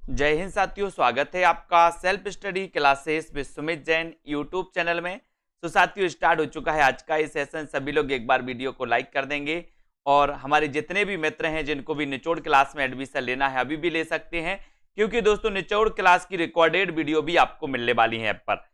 जय हिंद साथियों, स्वागत है आपका self study classes with Sumit Jain YouTube channel में। तो साथियों, स्टार्ट हो चुका है आज का ये सेशन। सभी लोग एक बार वीडियो को लाइक कर देंगे और हमारे जितने भी मित्र हैं जिनको भी निचोड़ क्लास में एडमिशन लेना है अभी भी ले सकते हैं, क्योंकि दोस्तों निचोड़ क्लास की रिकॉर्डेड वीडियो भी आपको मिलने वाली है ऐप पर।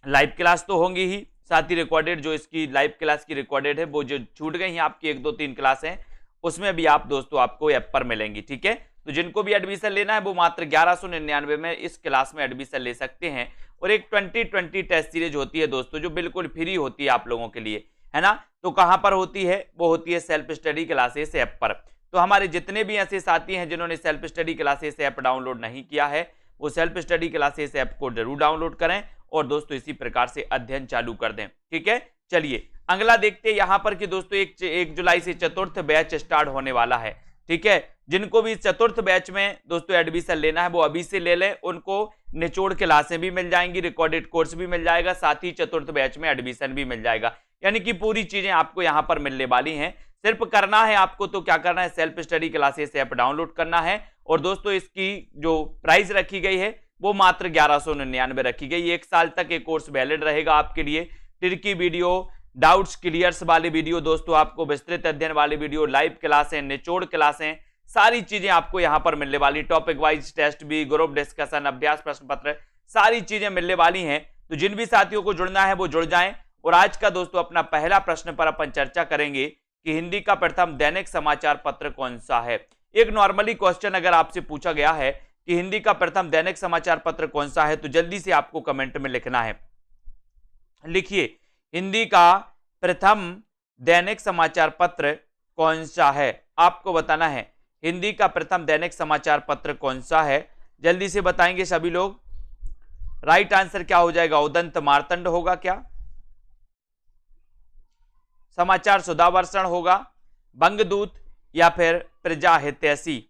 लाइव क्लास तो होंगी ही, साथ ही रिकॉर्डेड जो इसकी लाइव क्लास की रिकॉर्डेड है वो जो छूट गई हैं आपकी 1-2-3 क्लास हैं उसमें भी आप दोस्तों आपको ऐप पर मिलेंगी। ठीक है, तो जिनको भी एडमिशन लेना है वो मात्र 1199 में इस क्लास में एडमिशन ले सकते हैं। और एक 2020 टेस्ट सीरीज होती है दोस्तों जो बिल्कुल फ्री होती है आप लोगों के लिए, है ना। तो कहां पर होती है? वो होती है सेल्फ स्टडी क्लासेस ऐप पर। तो हमारे जितने भी ऐसे साथी हैं जिन्होंने self study classes app download नहीं किया है वो सेल्फ स्टडी क्लासेस ऐप को जरूर डाउनलोड करें और दोस्तों इसी प्रकार से अध्ययन चालू कर दें। ठीक है, चलिए अगला देखते हैं यहां पर कि दोस्तों 1 जुलाई से चतुर्थ बैच स्टार्ट होने वाला है। ठीक है, जिनको भी चतुर्थ बैच में दोस्तों एडमिशन लेना है वो अभी से ले लें, उनको निचोड़ क्लासें भी मिल जाएंगी, रिकॉर्डेड कोर्स भी मिल जाएगा, साथ ही चतुर्थ बैच में एडमिशन भी मिल जाएगा। यानी कि पूरी चीजें आपको यहां पर मिलने वाली हैं। सिर्फ करना है आपको, तो क्या करना है, self study classes app download करना है। और दोस्तों इसकी जो प्राइस रखी गई है वो मात्र 1199 रखी गई। 1 साल तक ये कोर्स वैलिड रहेगा आपके लिए। टिरकी वीडियो, डाउट्स क्लियर्स वाले वीडियो, दोस्तों आपको विस्तृत अध्ययन वाले वीडियो, लाइव क्लासें, निचोड़ क्लासें, सारी चीजें आपको यहां पर मिलने वाली। टॉपिक वाइज टेस्ट भी, ग्रुप डिस्कशन, अभ्यास प्रश्न पत्र, सारी चीजें मिलने वाली हैं। तो जिन भी साथियों को जुड़ना है वो जुड़ जाएं। और आज का दोस्तों अपना पहला प्रश्न पर अपन चर्चा करेंगे कि हिंदी का प्रथम दैनिक समाचार पत्र कौन सा है। एक नॉर्मली क्वेश्चन अगर आपसे पूछा गया है कि हिंदी का प्रथम दैनिक समाचार पत्र कौन सा है तो जल्दी से आपको कमेंट में लिखना है। लिखिए, हिंदी का प्रथम दैनिक समाचार पत्र कौन सा है, आपको बताना है। हिंदी का प्रथम दैनिक समाचार पत्र कौन सा है, जल्दी से बताएंगे सभी लोग। राइट आंसर क्या हो जाएगा? उदंत मार्तंड होगा क्या? समाचार सुधावर्षण होगा, बंगदूत या फिर प्रजा हितैषी?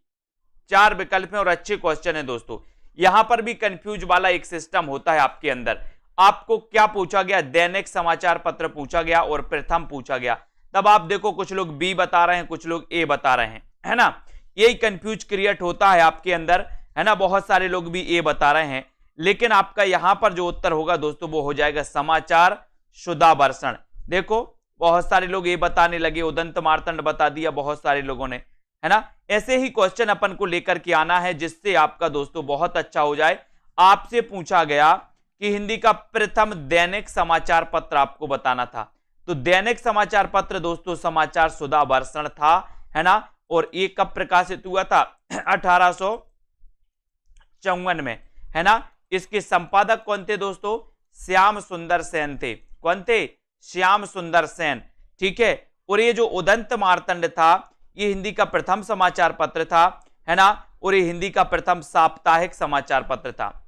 4 विकल्प हैं और अच्छे क्वेश्चन है दोस्तों। यहां पर भी कंफ्यूज वाला एक सिस्टम होता है आपके अंदर। आपको क्या पूछा गया? दैनिक समाचार पत्र पूछा गया और प्रथम पूछा गया। तब आप देखो कुछ लोग बी बता रहे हैं, कुछ लोग ए बता रहे हैं, है ना। यही कंफ्यूज क्रिएट होता है आपके अंदर, है ना। बहुत सारे लोग भी ए बता रहे हैं, लेकिन आपका यहां पर जो उत्तर होगा दोस्तों वो हो जाएगा समाचार शुदावर्षण। देखो बहुत सारे लोग ए बताने लगे, उदंत मार्तंड बता दिया बहुत सारे लोगों ने, है ना। ऐसे ही क्वेश्चन अपन को लेकर के आना है जिससे आपका दोस्तों बहुत अच्छा हो जाए। आपसे पूछा गया कि हिंदी का प्रथम दैनिक समाचार पत्र आपको बताना था, तो दैनिक समाचार पत्र दोस्तों समाचार शुदावर्षण था, है ना। और ये कब प्रकाशित हुआ था? 1854 में, है ना। इसके संपादक कौन थे दोस्तों? श्याम सुंदर सेन थे। कौन थे? श्याम सुंदर सेन। ठीक है, और ये जो उदंत मार्तंड था ये हिंदी का प्रथम समाचार पत्र था, है ना। और ये हिंदी का प्रथम साप्ताहिक समाचार पत्र था।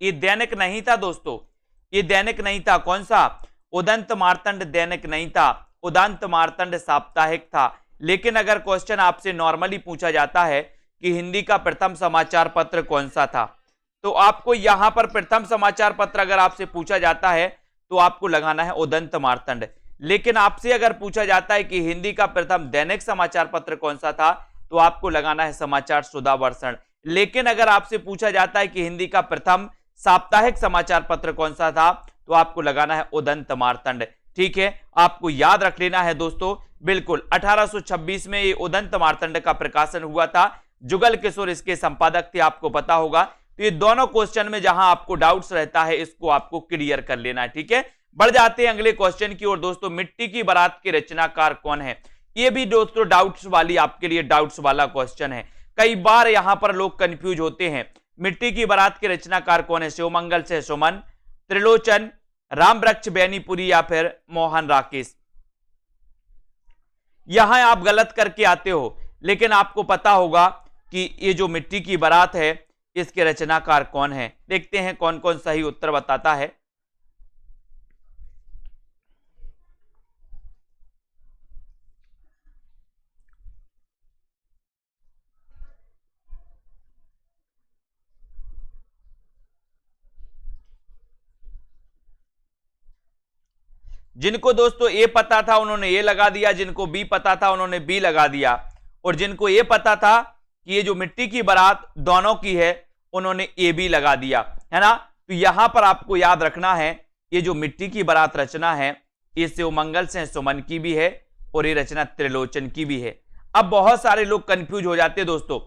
ये दैनिक नहीं था दोस्तों, ये दैनिक नहीं था। कौन सा? उदंत मार्तंड दैनिक नहीं था, उदंत मार्तंड साप्ताहिक था। लेकिन अगर क्वेश्चन आपसे नॉर्मली पूछा जाता है कि हिंदी का प्रथम समाचार पत्र कौन सा था, तो आपको यहां पर प्रथम समाचार पत्र अगर आपसे पूछा जाता है तो आपको लगाना है उदंत मार्तंड। लेकिन आपसे अगर पूछा जाता है कि हिंदी का प्रथम दैनिक समाचार पत्र कौन सा था तो आपको लगाना है समाचार शुदावर्षण। लेकिन अगर आपसे पूछा जाता है कि हिंदी का प्रथम साप्ताहिक समाचार पत्र कौन सा था तो आपको लगाना है उदंत मार्तंड। ठीक है, आपको याद रख लेना है दोस्तों, बिल्कुल 1826 में ये उदंत मार्तंड का प्रकाशन हुआ था। जुगल किशोर इसके संपादक थे, आपको पता होगा। तो ये दोनों क्वेश्चन में जहां आपको डाउट्स रहता है इसको आपको क्लियर कर लेना है। ठीक है, बढ़ जाते हैं अगले क्वेश्चन की ओर दोस्तों। मिट्टी की बारात के रचनाकार कौन है? ये भी दोस्तों डाउट्स वाली आपके लिए डाउट्स वाला क्वेश्चन है। कई बार यहां पर लोग कंफ्यूज होते हैं। मिट्टी की बारात के रचनाकार कौन है? शिवमंगल से सुमन, त्रिलोचन, रामवृक्ष बैनीपुरी या फिर मोहन राकेश? यहां आप गलत करके आते हो, लेकिन आपको पता होगा कि ये जो मिट्टी की बारात है इसके रचनाकार कौन है। देखते हैं कौन कौन सही उत्तर बताता है। जिनको दोस्तों ए पता था उन्होंने ए लगा दिया, जिनको बी पता था उन्होंने बी लगा दिया, और जिनको ए पता था कि ये जो मिट्टी की बारात दोनों की है, उन्होंने ए बी लगा दिया, है ना। तो यहां पर आपको याद रखना है, ये जो मिट्टी की बारात रचना है, ये शिवमंगल से सुमन की भी है और ये रचना त्रिलोचन की भी है। अब बहुत सारे लोग कंफ्यूज हो जाते हैं दोस्तों,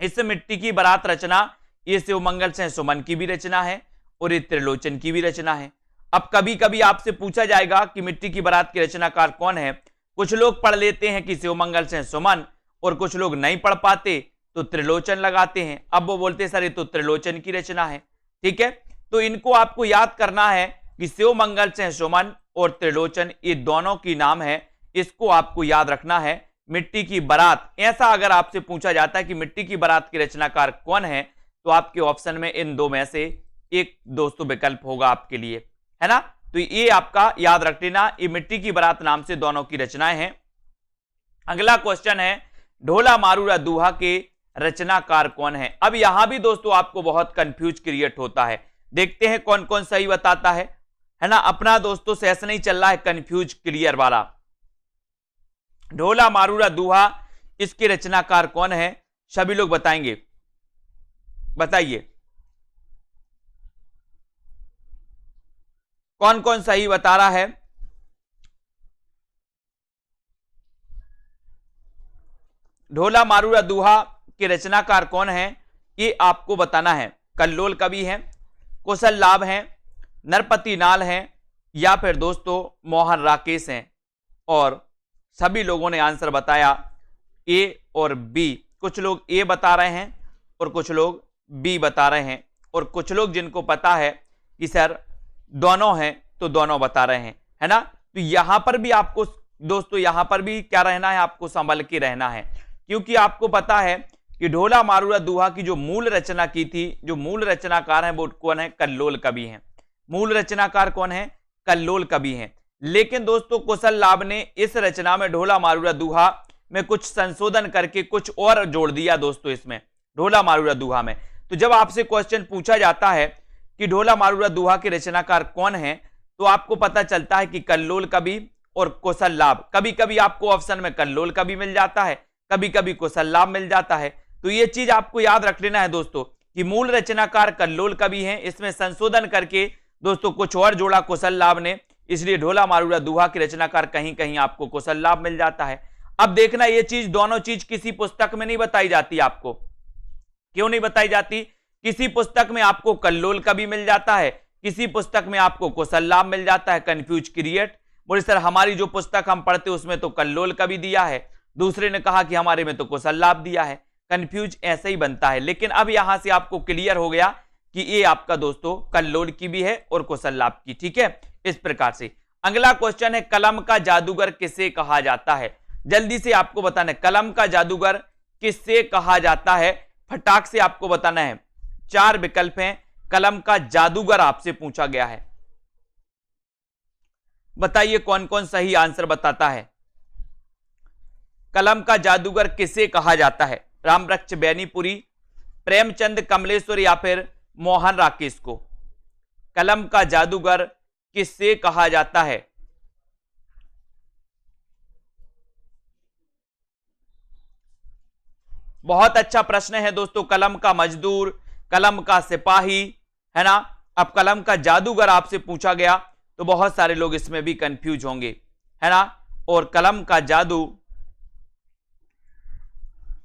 इस मिट्टी की बारात रचना ये शिवमंगल से सुमन की भी रचना है और ये त्रिलोचन की भी रचना है। अब कभी कभी आपसे पूछा जाएगा कि मिट्टी की बारात की रचनाकार कौन है। कुछ लोग पढ़ लेते हैं कि शिवमंगल से सुमन, और कुछ लोग नहीं पढ़ पाते तो त्रिलोचन लगाते हैं। अब वो बोलते सर ये तो त्रिलोचन की रचना है, ठीक है। तो इनको आपको याद करना है कि शिवमंगल से सुमन और त्रिलोचन ये दोनों की नाम है, इसको आपको याद रखना है। मिट्टी की बारात, ऐसा अगर आपसे पूछा जाता है कि मिट्टी की बारात की रचनाकार कौन है, तो आपके ऑप्शन में इन दो में से एक दोस्तों विकल्प होगा आपके लिए, है ना। तो ये आपका याद रख लेना, ये मिट्टी की बारात नाम से दोनों की रचनाएं हैं। अगला क्वेश्चन है, ढोला मारूरा दूहा के रचनाकार कौन है। अब यहां भी दोस्तों आपको बहुत कंफ्यूज क्रिएट होता है, देखते हैं कौन कौन सही बताता है ना। अपना दोस्तों सेशन नहीं चल रहा है कंफ्यूज क्लियर वाला। ढोला मारूरा दूहा, इसके रचनाकार कौन है, सभी लोग बताएंगे, बताइए कौन कौन सही बता रहा है। ढोला मारूरा दूहा के रचनाकार कौन है, ये आपको बताना है। कल्लोल कवि हैं, कौशल लाभ हैं, नरपति नाल हैं, या फिर दोस्तों मोहन राकेश हैं। और सभी लोगों ने आंसर बताया ए और बी। कुछ लोग ए बता रहे हैं और कुछ लोग बी बता रहे हैं, और कुछ लोग जिनको पता है कि सर दोनों हैं तो दोनों बता रहे हैं, है ना। तो यहां पर भी आपको दोस्तों, यहां पर भी क्या रहना है, आपको संभल के रहना है, क्योंकि आपको पता है कि ढोला मारूरा दूहा की जो मूल रचना की थी, जो मूल रचनाकार है वो कौन है, कल्लोल कवि हैं। मूल रचनाकार कौन है, कल्लोल कवि हैं। लेकिन दोस्तों कौशल लाभ ने इस रचना में ढोला मारूरा दूहा में कुछ संशोधन करके कुछ और जोड़ दिया दोस्तों इसमें, ढोला मारूरा दूहा में। तो जब आपसे क्वेश्चन पूछा जाता है कि ढोला मारूरा दूहा के रचनाकार कौन है, तो आपको पता चलता है कि कल्लोल कवि और कौशल लाभ। कभी कभी आपको ऑप्शन में कल्लोल कवि मिल जाता है, कभी कभी कौशल लाभ मिल जाता है। तो ये चीज आपको याद रख लेना है दोस्तों कि मूल रचनाकार कल्लोल कवि हैं, इसमें संशोधन करके दोस्तों कुछ और जोड़ा कौशल लाभ ने, इसलिए ढोला मारूरा दूहा की रचनाकार कहीं कहीं आपको कौशल लाभ मिल जाता है। अब देखना ये चीज, दोनों चीज किसी पुस्तक में नहीं बताई जाती आपको। क्यों नहीं बताई जाती? किसी पुस्तक में आपको कल्लोल कवि मिल जाता है, किसी पुस्तक में आपको कौशल लाभ मिल जाता है। कंफ्यूज क्रिएट, बोले सर हमारी जो पुस्तक हम पढ़ते उसमें तो कल्लोल कवि दिया है, दूसरे ने कहा कि हमारे में तो कौशल लाभ दिया है। कंफ्यूज ऐसे ही बनता है। लेकिन अब यहां से आपको क्लियर हो गया कि ये आपका दोस्तों कल्लोल की भी है और कौशल लाभ की, ठीक है। इस प्रकार से अगला क्वेश्चन है, कलम का जादूगर किसे कहा जाता है। जल्दी से आपको बताना है, कलम का जादूगर किससे कहा जाता है, फटाक से आपको बताना है। 4 विकल्प हैं, कलम का जादूगर आपसे पूछा गया है, बताइए कौन कौन सही आंसर बताता है। कलम का जादूगर किसे कहा जाता है, रामवृक्ष बैनीपुरी, प्रेमचंद कमलेश्वर या फिर मोहन राकेश को। कलम का जादूगर किससे कहा जाता है? बहुत अच्छा प्रश्न है दोस्तों। कलम का मजदूर, कलम का सिपाही, है ना। अब कलम का जादूगर आपसे पूछा गया तो बहुत सारे लोग इसमें भी कंफ्यूज होंगे, है ना। और कलम का जादू,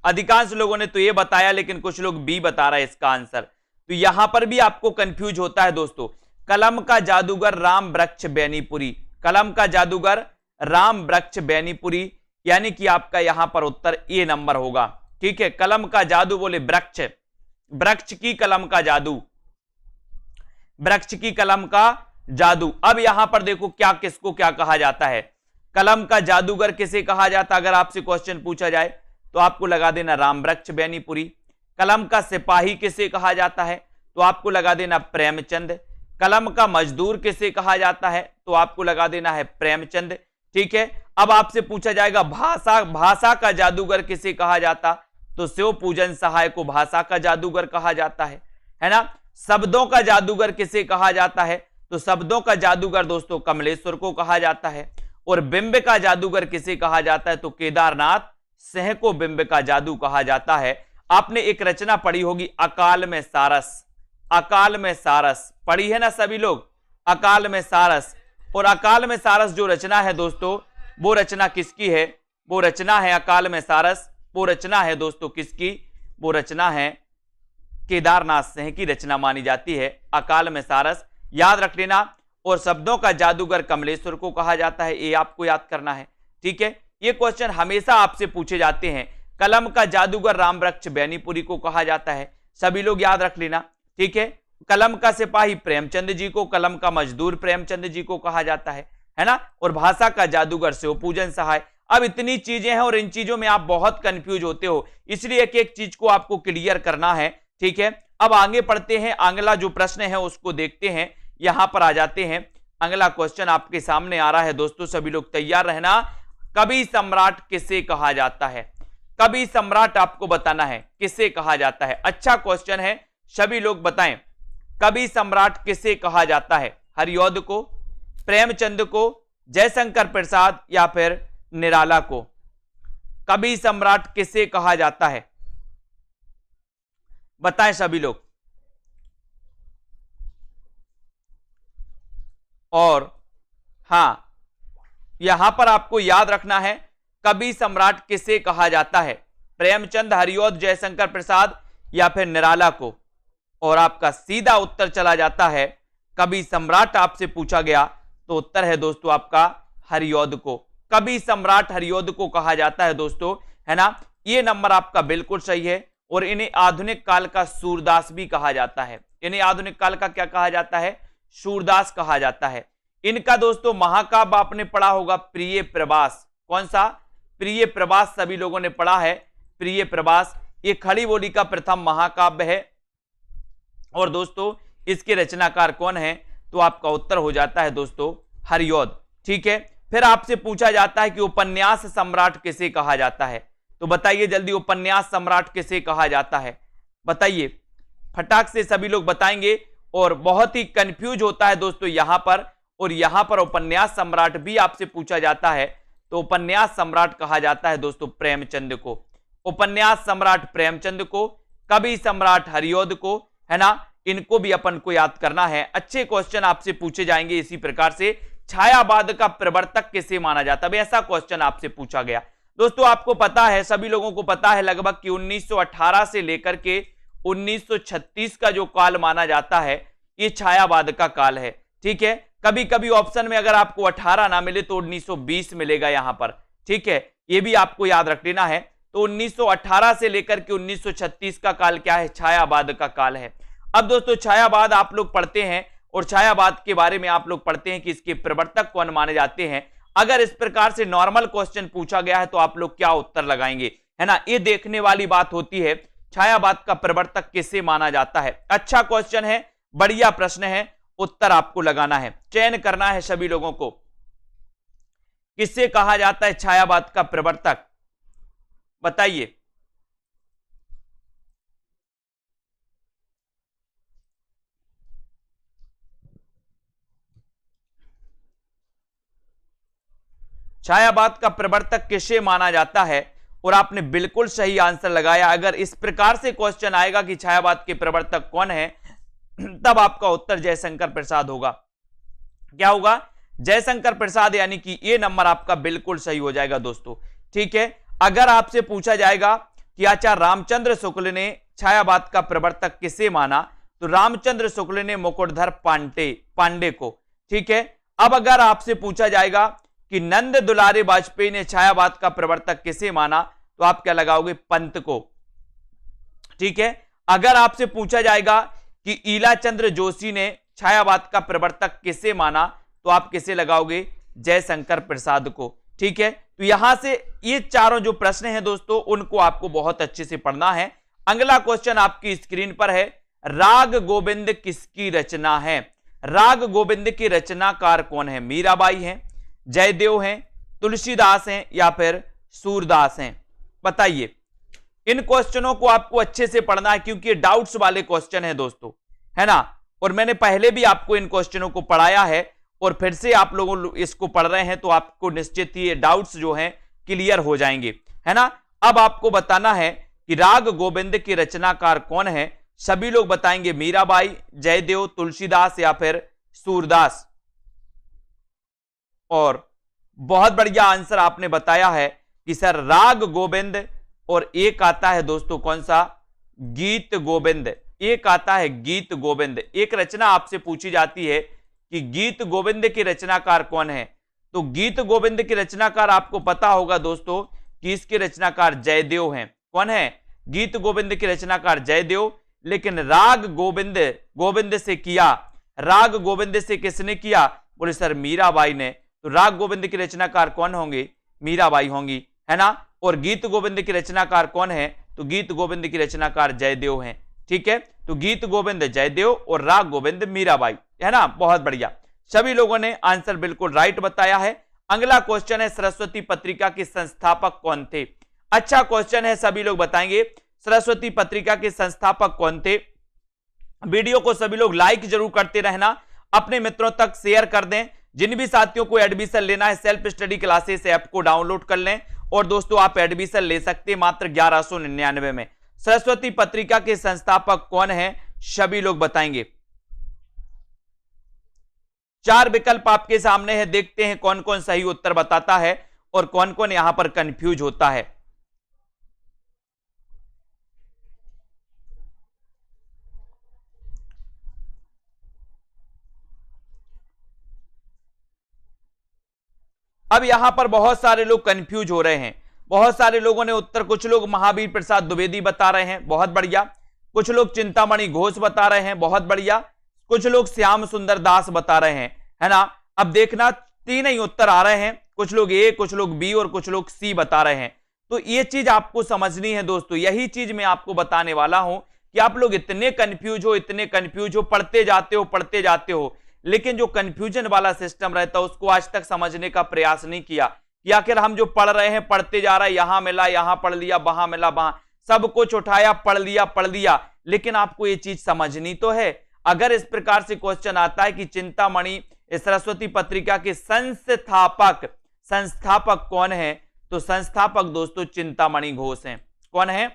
अधिकांश लोगों ने तो ये बताया, लेकिन कुछ लोग बी बता रहा है इसका आंसर। तो यहां पर भी आपको कंफ्यूज होता है दोस्तों। कलम का जादूगर रामवृक्ष बैनीपुरी, कलम का जादूगर रामवृक्ष बैनीपुरी, यानी कि आपका यहां पर उत्तर ए नंबर होगा, ठीक है। कलम का जादू बोले वृक्ष, वृक्ष की कलम का जादू, वृक्ष की कलम का जादू। अब यहां पर देखो क्या किसको क्या कहा जाता है। कलम का जादूगर किसे कहा जाता, अगर आपसे क्वेश्चन पूछा जाए तो आपको लगा देना रामवृक्ष बैनीपुरी। कलम का सिपाही किसे कहा जाता है, तो आपको लगा देना प्रेमचंद। कलम का मजदूर किसे कहा जाता है, तो आपको लगा देना है प्रेमचंद, ठीक है। अब आपसे पूछा जाएगा भाषा का जादूगर किसे कहा जाता, तो शिव पूजन सहाय को भाषा का जादूगर कहा जाता है ना। शब्दों का जादूगर किसे कहा जाता है, तो शब्दों का जादूगर दोस्तों कमलेश्वर को कहा जाता है। और बिंब का जादूगर किसे कहा जाता है, तो केदारनाथ सिंह को बिंब का जादू कहा जाता है। आपने एक रचना पढ़ी होगी अकाल में सारस, अकाल में सारस पढ़ी है ना सभी लोग, अकाल में सारस। और अकाल में सारस जो रचना है दोस्तों, वो रचना किसकी है? वो रचना है अकाल में सारस, वो रचना है दोस्तों किसकी? वो रचना है केदारनाथ सिंह की रचना मानी जाती है अकाल में सारस, याद रख लेना। और शब्दों का जादूगर कमलेश्वर को कहा जाता है, ये आपको याद करना है, ठीक है। ये क्वेश्चन हमेशा आपसे पूछे जाते हैं। कलम का जादूगर रामवृक्ष बैनीपुरी को कहा जाता है, सभी लोग याद रख लेना, ठीक है। कलम का सिपाही प्रेमचंद जी को, कलम का मजदूर प्रेमचंद जी को कहा जाता है ना। और भाषा का जादूगर शिवपूजन सहाय। अब इतनी चीजें हैं और इन चीजों में आप बहुत कंफ्यूज होते हो, इसलिए एक एक चीज को आपको क्लियर करना है, ठीक है। अब आगे पढ़ते हैं, अगला जो प्रश्न है उसको देखते हैं। यहां पर आ जाते हैं, अगला क्वेश्चन आपके सामने आ रहा है दोस्तों, सभी लोग तैयार रहना। कवि सम्राट किसे कहा जाता है? कवि सम्राट आपको बताना है किसे कहा जाता है। अच्छा क्वेश्चन है, सभी लोग बताएं, कवि सम्राट किसे कहा जाता है? हरिऔध को, प्रेमचंद को, जयशंकर प्रसाद या फिर निराला को? कवि सम्राट किसे कहा जाता है? बताएं सभी लोग। और हां, यहां पर आपको याद रखना है कवि सम्राट किसे कहा जाता है? प्रेमचंद, हरिऔध, जयशंकर प्रसाद या फिर निराला को? और आपका सीधा उत्तर चला जाता है, कवि सम्राट आपसे पूछा गया तो उत्तर है दोस्तों आपका हरिऔध को। कवि सम्राट हरिऔध को कहा जाता है दोस्तों, है ना। ये नंबर आपका बिल्कुल सही है। और इन्हें आधुनिक काल का सूरदास भी कहा जाता है। इन्हें आधुनिक काल का क्या कहा जाता है? सूरदास कहा जाता है। इनका दोस्तों महाकाव्य आपने पढ़ा होगा प्रिय प्रवास। कौन सा? प्रिय प्रवास सभी लोगों ने पढ़ा है, प्रिय प्रवास। ये खड़ी बोली का प्रथम महाकाव्य है। और दोस्तों इसके रचनाकार कौन है? तो आपका उत्तर हो जाता है दोस्तों हरिऔध, ठीक है। फिर आपसे पूछा जाता है कि उपन्यास सम्राट किसे कहा जाता है? तो बताइए जल्दी, उपन्यास सम्राट किसे कहा जाता है? बताइए, फटाक से सभी लोग बताएंगे। और बहुत ही कंफ्यूज होता है दोस्तों यहां पर, और यहां पर उपन्यास सम्राट भी आपसे पूछा जाता है। तो उपन्यास सम्राट कहा जाता है दोस्तों प्रेमचंद को। उपन्यास सम्राट प्रेमचंद को, कवि सम्राट हरिऔध को, है ना। इनको भी अपन को याद करना है। अच्छे क्वेश्चन आपसे पूछे जाएंगे इसी प्रकार से। छायावाद का प्रवर्तक किसे माना जाता है? ऐसा क्वेश्चन आपसे पूछा गया दोस्तों। आपको पता है, सभी लोगों को पता है लगभग कि 1918 से लेकर के 1936 का जो काल माना जाता है, ये छायावाद का काल है, ठीक है। कभी कभी ऑप्शन में अगर आपको 18 ना मिले तो 1920 मिलेगा यहां पर, ठीक है। ये भी आपको याद रख लेना है। तो 1918 से लेकर के 1936 का काल क्या है? छायावाद का काल है। अब दोस्तों छायावाद आप लोग पढ़ते हैं और छायावाद के बारे में आप लोग पढ़ते हैं कि इसके प्रवर्तक कौन माने जाते हैं। अगर इस प्रकार से नॉर्मल क्वेश्चन पूछा गया है तो आप लोग क्या उत्तर लगाएंगे, है ना। ये देखने वाली बात होती है, छायावाद का प्रवर्तक किसे माना जाता है। अच्छा क्वेश्चन है, बढ़िया प्रश्न है, उत्तर आपको लगाना है, चयन करना है सभी लोगों को। किससे कहा जाता है छायावाद का प्रवर्तक? बताइए। छायावाद का प्रवर्तक किसे माना जाता है? और आपने बिल्कुल सही आंसर लगाया। अगर इस प्रकार से क्वेश्चन आएगा कि छायावाद के प्रवर्तक कौन है, तब आपका उत्तर जयशंकर प्रसाद होगा। क्या होगा? जयशंकर प्रसाद, यानी कि ये नंबर आपका बिल्कुल सही हो जाएगा दोस्तों, ठीक है। अगर आपसे पूछा जाएगा कि आचार्य रामचंद्र शुक्ल ने छायावाद का प्रवर्तक किसे माना, तो रामचंद्र शुक्ल ने मुकुटधर पांडे को, ठीक है। अब अगर आपसे पूछा जाएगा कि नंद दुलारे वाजपेयी ने छायावाद का प्रवर्तक किसे माना, तो आप क्या लगाओगे? पंत को, ठीक है। अगर आपसे पूछा जाएगा कि ईलाचंद्र जोशी ने छायावाद का प्रवर्तक किसे माना, तो आप किसे लगाओगे? जयशंकर प्रसाद को, ठीक है। तो यहां से ये चारों जो प्रश्न हैं दोस्तों, उनको आपको बहुत अच्छे से पढ़ना है। अगला क्वेश्चन आपकी स्क्रीन पर है, राग गोविंद किसकी रचना है? राग गोविंद के रचनाकार कौन है? मीराबाई हैं, जयदेव हैं, तुलसीदास हैं या फिर सूरदास हैं? बताइए। इन क्वेश्चनों को आपको अच्छे से पढ़ना है क्योंकि ये डाउट्स वाले क्वेश्चन है दोस्तों, है ना। और मैंने पहले भी आपको इन क्वेश्चनों को पढ़ाया है और फिर से आप लोगों इसको पढ़ रहे हैं, तो आपको निश्चित ही ये डाउट्स जो हैं क्लियर हो जाएंगे, है ना। अब आपको बताना है कि राग गोविंद के रचनाकार कौन है। सभी लोग बताएंगे मीराबाई, जयदेव, तुलसीदास या फिर सूरदास। और बहुत बढ़िया आंसर आपने बताया है कि सर राग गोविंद, और एक आता है दोस्तों कौन सा, गीत गोविंद। एक आता है गीत गोविंद। एक रचना आपसे पूछी जाती है कि गीत गोविंद के रचनाकार कौन है, तो गीत गोविंद के रचनाकार आपको पता होगा दोस्तों कि इसके रचनाकार जयदेव हैं। कौन है, गीत गोविंद के रचनाकार जयदेव। लेकिन राग गोविंद, गोविंद से किया, राग गोविंद से किसने किया, बोले सर मीराबाई ने। तो राग गोविंद के रचनाकार कौन होंगे, मीराबाई होंगी, है ना। और गीत गोविंद के रचनाकार कौन है, तो गीत गोविंद की रचनाकार जयदेव हैं। ठीक है, तो गीत गोविंद जयदेव और राग गोविंद मीराबाई, है ना। बहुत बढ़िया, सभी लोगों ने आंसर बिल्कुल राइट बताया है। अगला क्वेश्चन है सरस्वती पत्रिका के संस्थापक कौन थे। अच्छा क्वेश्चन है, सभी लोग बताएंगे सरस्वती पत्रिका के संस्थापक कौन थे। वीडियो को सभी लोग लाइक जरूर करते रहना, अपने मित्रों तक शेयर कर दें। जिन भी साथियों को एडमिशन लेना है सेल्फ स्टडी क्लासेस ऐप को डाउनलोड कर लें, और दोस्तों आप एडमिशन ले सकते हैं मात्र 1199 में। सरस्वती पत्रिका के संस्थापक कौन है, सभी लोग बताएंगे। 4 विकल्प आपके सामने है, देखते हैं कौन कौन सही उत्तर बताता है और कौन कौन यहां पर कंफ्यूज होता है। अब यहां पर बहुत सारे लोग कंफ्यूज हो रहे हैं, बहुत सारे लोगों ने उत्तर, कुछ लोग महावीर प्रसाद द्विवेदी बता रहे हैं, बहुत बढ़िया। कुछ लोग चिंतामणि घोष बता रहे हैं, बहुत बढ़िया। कुछ लोग श्याम सुंदर दास बता रहे हैं, है ना। अब देखना 3 ही उत्तर आ रहे हैं, कुछ लोग ए, कुछ लोग बी और कुछ लोग सी बता रहे हैं। तो ये चीज आपको समझनी है दोस्तों, यही चीज मैं आपको बताने वाला हूं कि आप लोग इतने कंफ्यूज हो, इतने कंफ्यूज हो, पढ़ते जाते हो, लेकिन जो कंफ्यूजन वाला सिस्टम रहता है उसको आज तक समझने का प्रयास नहीं किया कि आखिर हम जो पढ़ रहे हैं, पढ़ते जा रहा है, यहां मिला यहां पढ़ लिया, वहां मिला वहां, सब कुछ उठाया पढ़ लिया, लेकिन आपको ये चीज समझनी तो है। अगर इस प्रकार से क्वेश्चन आता है कि चिंतामणि सरस्वती पत्रिका के संस्थापक कौन है, तो संस्थापक दोस्तों चिंतामणि घोष हैं। कौन है,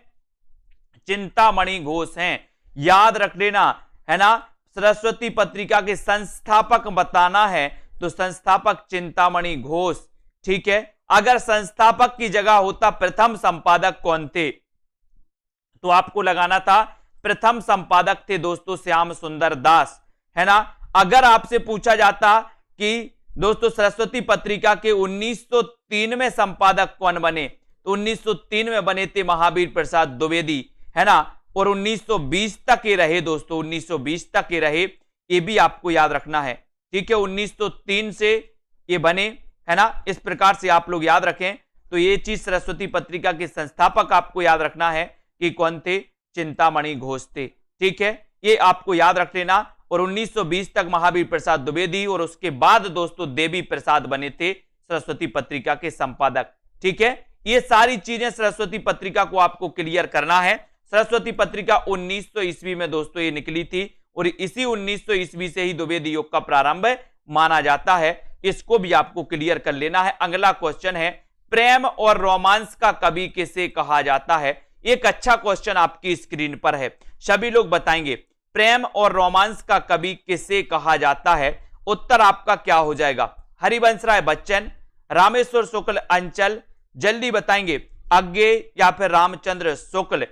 चिंतामणि घोष हैं, याद रख लेना, है ना। सरस्वती पत्रिका के संस्थापक बताना है तो संस्थापक चिंतामणि घोष। ठीक है, अगर संस्थापक की जगह होता प्रथम संपादक कौन थे, तो आपको लगाना था प्रथम संपादक थे दोस्तों श्याम सुंदर दास, है ना। अगर आपसे पूछा जाता कि दोस्तों सरस्वती पत्रिका के 1903 में संपादक कौन बने, तो 1903 में बने थे महावीर प्रसाद द्विवेदी, है ना। और 1920 तक ये रहे दोस्तों, 1920 तक ये रहे, ये भी आपको याद रखना है। ठीक है, 1903 से ये बने, है ना। इस प्रकार से आप लोग याद रखें। तो ये चीज सरस्वती पत्रिका के संस्थापक आपको याद रखना है कि कौन थे, चिंतामणि घोष थे। ठीक है, ये आपको याद रख लेना। और 1920 तक महावीर प्रसाद द्विवेदी, और उसके बाद दोस्तों देवी प्रसाद बने थे सरस्वती पत्रिका के संपादक। ठीक है, ये सारी चीजें सरस्वती पत्रिका को आपको क्लियर करना है। सरस्वती पत्रिका 1900 ईस्वी में दोस्तों ये निकली थी, और इसी 1900 ईस्वी से ही द्विवेदी योग का प्रारंभ माना जाता है। इसको भी आपको क्लियर कर लेना है। अगला क्वेश्चन है, प्रेम और रोमांस का कवि किसे कहा जाता है। एक अच्छा क्वेश्चन आपकी स्क्रीन पर है, सभी लोग बताएंगे प्रेम और रोमांस का कवि किसे कहा जाता है। उत्तर आपका क्या हो जाएगा, हरिवंश राय बच्चन, रामेश्वर शुक्ल अंचल, जल्दी बताएंगे, अज्ञे या फिर रामचंद्र शुक्ल।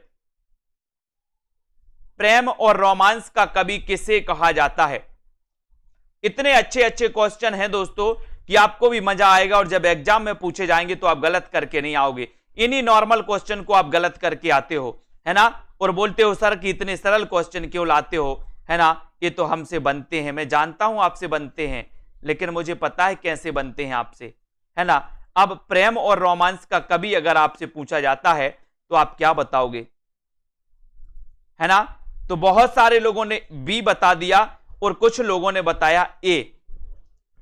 प्रेम और रोमांस का कवि किसे कहा जाता है। इतने अच्छे अच्छे क्वेश्चन हैं दोस्तों कि आपको भी मजा आएगा, और जब एग्जाम में पूछे जाएंगे तो आप गलत करके नहीं आओगे। इन्हीं नॉर्मल क्वेश्चन को आप गलत करके आते हो, है ना, और बोलते हो सर कि इतने सरल क्वेश्चन क्यों लाते हो, है ना। ये तो हमसे बनते हैं, मैं जानता हूं आपसे बनते हैं, लेकिन मुझे पता है कैसे बनते हैं आपसे, है ना। अब प्रेम और रोमांस का कवि अगर आपसे पूछा जाता है तो आप क्या बताओगे, है ना। तो बहुत सारे लोगों ने बी बता दिया और कुछ लोगों ने बताया ए।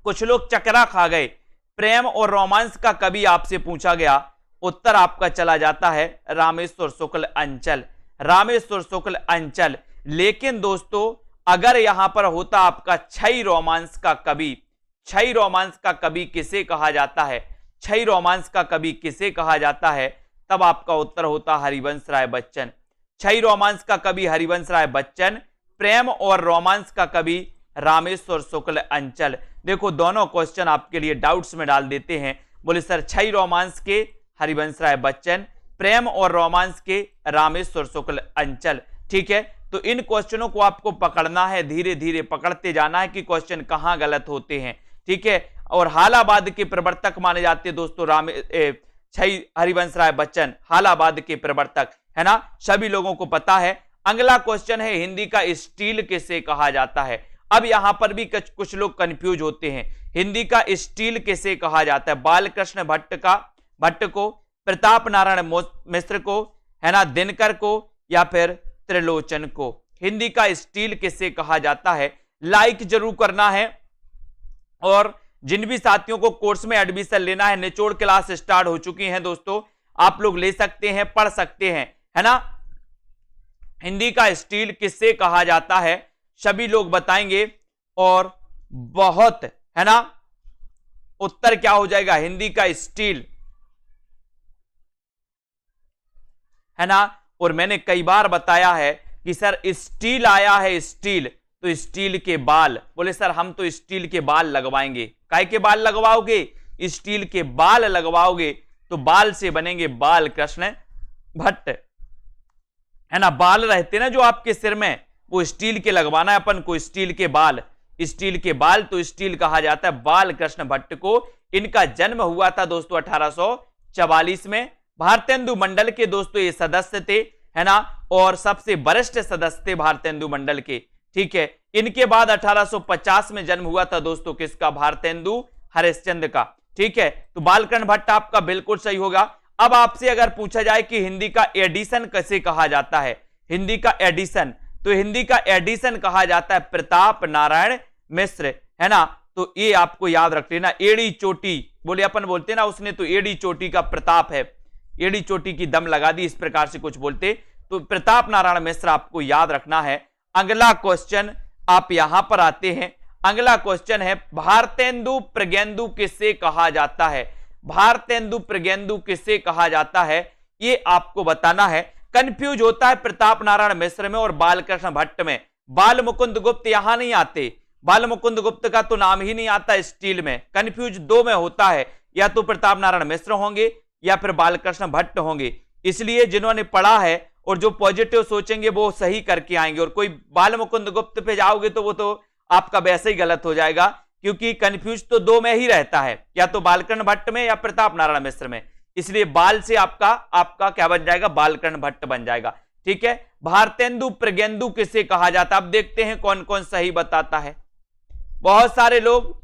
कुछ लोग चकरा खा गए। प्रेम और रोमांस का कवि आपसे पूछा गया, उत्तर आपका चला जाता है रामेश्वर शुक्ल अंचल, रामेश्वर शुक्ल अंचल। लेकिन दोस्तों अगर यहां पर होता आपका क्षय रोमांस का कवि, क्षय रोमांस का कवि किसे कहा जाता है, क्षय रोमांस का कवि किसे कहा जाता है, तब आपका उत्तर होता हरिवंश राय बच्चन। छई रोमांस का कवि हरिवंश राय बच्चन, प्रेम और रोमांस का कवि रामेश्वर शुक्ल अंचल। देखो दोनों क्वेश्चन आपके लिए डाउट्स में डाल देते हैं। बोले सर छई रोमांस के हरिवंश राय बच्चन, प्रेम और रोमांस के रामेश्वर शुक्ल अंचल। ठीक है, तो इन क्वेश्चनों को आपको पकड़ना है, धीरे धीरे पकड़ते जाना है कि क्वेश्चन कहां गलत होते हैं। ठीक है, और हालाबाद के प्रवर्तक माने जाते हैं दोस्तों छई हरिवंश राय बच्चन, हालाबाद के प्रवर्तक, है ना, सभी लोगों को पता है। अगला क्वेश्चन है हिंदी का स्टील किसे कहा जाता है। अब यहां पर भी कुछ लोग कंफ्यूज होते हैं, हिंदी का स्टील किसे कहा जाता है। बालकृष्ण भट्ट को, प्रताप नारायण मिश्र को, है ना, दिनकर को, या फिर त्रिलोचन को। हिंदी का स्टील किसे कहा जाता है। लाइक जरूर करना है, और जिन भी साथियों को कोर्स में एडमिशन लेना है, निचोड़ क्लास स्टार्ट हो चुकी हैं दोस्तों, आप लोग ले सकते हैं, पढ़ सकते हैं, है ना। हिंदी का स्टील किससे कहा जाता है, सभी लोग बताएंगे, और बहुत, है ना, उत्तर क्या हो जाएगा, हिंदी का स्टील, है ना। और मैंने कई बार बताया है कि सर स्टील आया है, स्टील तो स्टील के बाल। बोले सर हम तो स्टील के बाल लगवाएंगे। काय के बाल लगवाओगे, स्टील के बाल लगवाओगे, तो बाल से बनेंगे बालकृष्ण भट्ट, है ना। बाल रहते ना जो आपके सिर में, वो स्टील के लगवाना है अपन को, स्टील के बाल, स्टील के बाल, तो स्टील कहा जाता है बालकृष्ण भट्ट को। इनका जन्म हुआ था दोस्तों 1844 में। भारतेंदु मंडल के दोस्तों ये सदस्य थे, है ना, और सबसे वरिष्ठ सदस्य थे भारतेंदु मंडल के। ठीक है, इनके बाद 1850 में जन्म हुआ था दोस्तों किसका, भारतेंदु हरिश्चंद्र का। ठीक है, तो बालकृष्ण भट्ट आपका बिल्कुल सही होगा। अब आपसे अगर पूछा जाए कि हिंदी का एडिशन कैसे कहा जाता है, हिंदी का एडिशन, तो हिंदी का एडिशन कहा जाता है प्रताप नारायण मिश्र, है ना। तो ये आपको याद रख लेना, एड़ी चोटी बोले अपन बोलते ना, उसने तो एड़ी चोटी का प्रताप है, एड़ी चोटी की दम लगा दी, इस प्रकार से कुछ बोलते, तो प्रताप नारायण मिश्र आपको याद रखना है। अगला क्वेश्चन आप यहां पर आते हैं। अगला क्वेश्चन है भारतेंदु प्रज्ञेंदु किससे कहा जाता है। भारतेंदु प्रज्ञेंदु किससे कहा जाता है, ये आपको बताना है। कंफ्यूज होता है प्रताप नारायण मिश्र में और बालकृष्ण भट्ट में। बाल मुकुंद गुप्त यहां नहीं आते, बाल मुकुंद गुप्त का तो नाम ही नहीं आता स्टील में। कंफ्यूज दो में होता है, या तो प्रताप नारायण मिश्र होंगे या फिर बालकृष्ण भट्ट होंगे। इसलिए जिन्होंने पढ़ा है और जो पॉजिटिव सोचेंगे वो सही करके आएंगे, और कोई बाल मुकुंद गुप्त पे जाओगे तो वो तो आपका वैसे ही गलत हो जाएगा, क्योंकि कंफ्यूज तो दो में ही रहता है, या तो बालकृष्ण भट्ट में या प्रताप नारायण मिश्र में। इसलिए बाल से आपका क्या बन जाएगा, बालकृष्ण भट्ट बन जाएगा। ठीक है, भारतेंदु प्रज्ञेंदु किसे कहा जाता है। अब देखते हैं कौन कौन सही बताता है। बहुत सारे लोग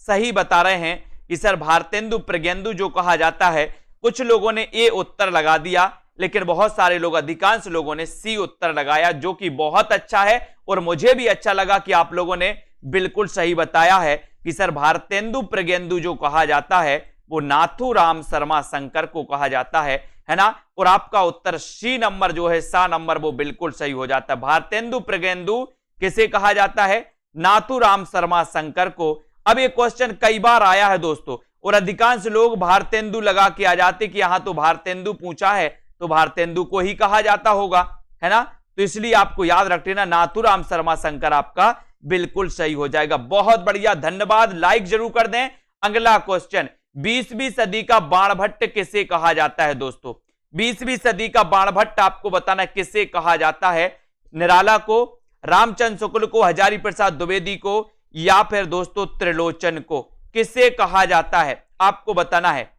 सही बता रहे हैं कि सर भारतेंदु प्रज्ञेंदु जो कहा जाता है। कुछ लोगों ने ए उत्तर लगा दिया, लेकिन बहुत सारे लोग, अधिकांश लोगों ने सी उत्तर लगाया, जो कि बहुत अच्छा है। और मुझे भी अच्छा लगा कि आप लोगों ने बिल्कुल सही बताया है कि सर भारतेंदु प्रज्ञेंदु जो कहा जाता है वो नाथूराम शर्मा शंकर को कहा जाता है ना। और आपका उत्तर सी नंबर जो है, सा नंबर, वो बिल्कुल सही हो जाता है। भारतेंदु प्रज्ञेंदु किसे कहा जाता है, नाथूराम शर्मा शंकर को। अब ये क्वेश्चन कई बार आया है दोस्तों, और अधिकांश लोग भारतेंदु लगा के आ जाते कि यहां तो भारतेंदु पूछा है तो भारतेंदु को ही कहा जाता होगा, है ना। तो इसलिए आपको याद रख लेना, नाथूराम शर्मा शंकर आपका बिल्कुल सही हो जाएगा। बहुत बढ़िया, धन्यवाद, लाइक जरूर कर दें। अगला क्वेश्चन, 20वीं सदी का बाणभट्ट किसे कहा जाता है दोस्तों। 20वीं सदी का बाणभट्ट आपको बताना किसे कहा जाता है। निराला को, रामचंद्र शुक्ल को, हजारी प्रसाद द्विवेदी को, या फिर दोस्तों त्रिलोचन को, किसे कहा जाता है आपको बताना है।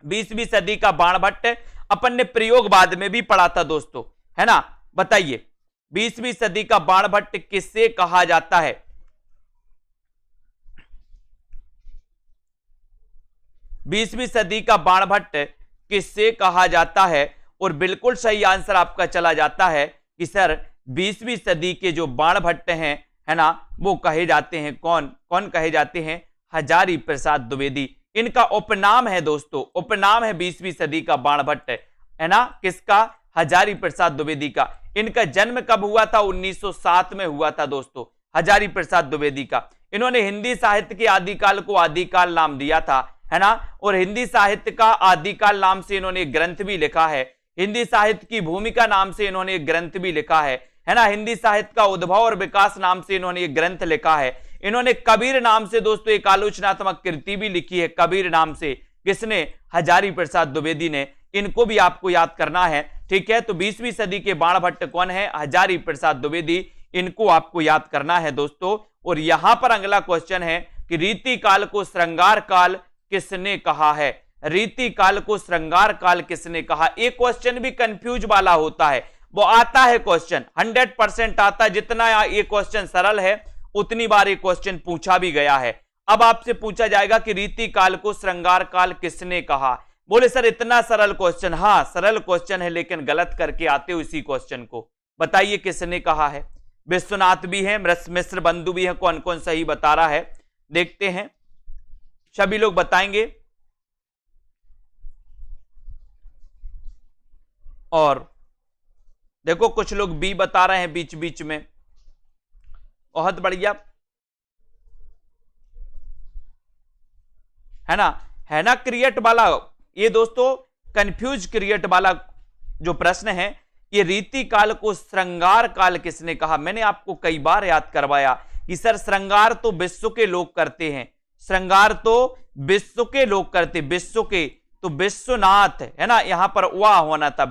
20वीं सदी का बाणभट्ट अपन ने प्रयोगवाद में भी पढ़ा था दोस्तों, है ना। बताइए 20वीं सदी का बाणभट्ट किससे कहा जाता है। 20वीं सदी का बाणभट्ट किससे कहा जाता है। और बिल्कुल सही आंसर आपका चला जाता है कि सर 20वीं सदी के जो बाणभट्ट हैं, है ना, वो कहे जाते हैं, कौन कौन कहे जाते हैं, हजारी प्रसाद द्विवेदी। इनका उपनाम है दोस्तों, उपनाम है 20वीं सदी का बाणभट्ट, है ना, किसका, हजारी प्रसाद द्विवेदी का। इनका जन्म कब हुआ था, 1907 में हुआ था दोस्तों, हजारी प्रसाद द्विवेदी का। इन्होंने हिंदी साहित्य के आदिकाल को आदिकाल नाम दिया था, है ना। और हिंदी साहित्य का आदिकाल नाम से इन्होंने एक ग्रंथ भी लिखा है, हिंदी साहित्य की भूमिका नाम से इन्होंने एक ग्रंथ भी लिखा है ना। हिंदी साहित्य का उद्भव और विकास नाम से इन्होंने एक ग्रंथ लिखा है। इन्होंने कबीर नाम से दोस्तों एक आलोचनात्मक कृति भी लिखी है, कबीर नाम से। किसने? हजारी प्रसाद द्विवेदी ने। इनको भी आपको याद करना है, ठीक है। तो 20वीं सदी के बाणभट्ट कौन है? हजारी प्रसाद द्विवेदी। इनको आपको याद करना है दोस्तों। और यहां पर अगला क्वेश्चन है कि रीति काल को श्रृंगार काल किसने कहा है? रीति काल को श्रृंगार काल किसने कहा? एक क्वेश्चन भी कंफ्यूज वाला होता है, वो आता है क्वेश्चन, 100% आता है। जितना ये क्वेश्चन सरल है उतनी बार ये क्वेश्चन पूछा भी गया है। अब आपसे पूछा जाएगा कि रीति काल को श्रृंगार काल किसने कहा? बोले सर इतना सरल क्वेश्चन। हाँ सरल क्वेश्चन है, लेकिन गलत करके आते हो इसी क्वेश्चन को। बताइए किसने कहा है? विश्वनाथ भी है, मिश्र बंधु भी है, कौन कौन सही बता रहा है देखते हैं। सभी लोग बताएंगे। और देखो कुछ लोग बी बता रहे हैं बीच बीच में, बहुत बढ़िया, है ना क्रिएट वाला। ये दोस्तों कंफ्यूज क्रिएट वाला जो प्रश्न है, ये रीति काल को श्रृंगार काल किसने कहा? मैंने आपको कई बार याद करवाया कि सर श्रृंगार तो विश्व के लोग करते हैं, श्रृंगार तो विश्व के लोग करते, विश्व के। तो विश्वनाथ, है ना, यहां पर वाह होना था,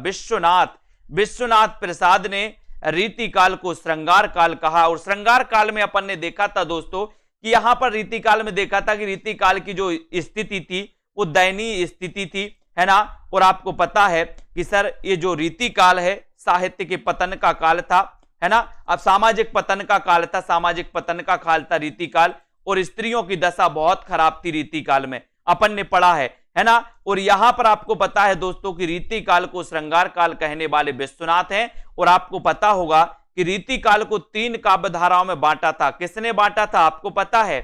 विश्वनाथ प्रसाद ने रीति काल को श्रृंगार काल कहा। और श्रृंगार काल में अपन ने देखा था दोस्तों कि यहां पर रीति काल में देखा था कि रीति काल की जो स्थिति थी वो दयनीय स्थिति थी, है ना। और आपको पता है कि सर ये जो रीति काल है साहित्य के पतन का काल था, है ना। अब सामाजिक पतन का काल था, सामाजिक पतन का काल था रीति काल। और स्त्रियों की दशा बहुत खराब थी रीति काल में, अपन ने पढ़ा है ना। और यहां पर आपको पता है दोस्तों कि रीति काल को श्रृंगार काल कहने वाले विश्वनाथ हैं। और आपको पता होगा कि रीति काल को 3 काव्य धाराओं में बांटा था। किसने बांटा था? आपको पता है।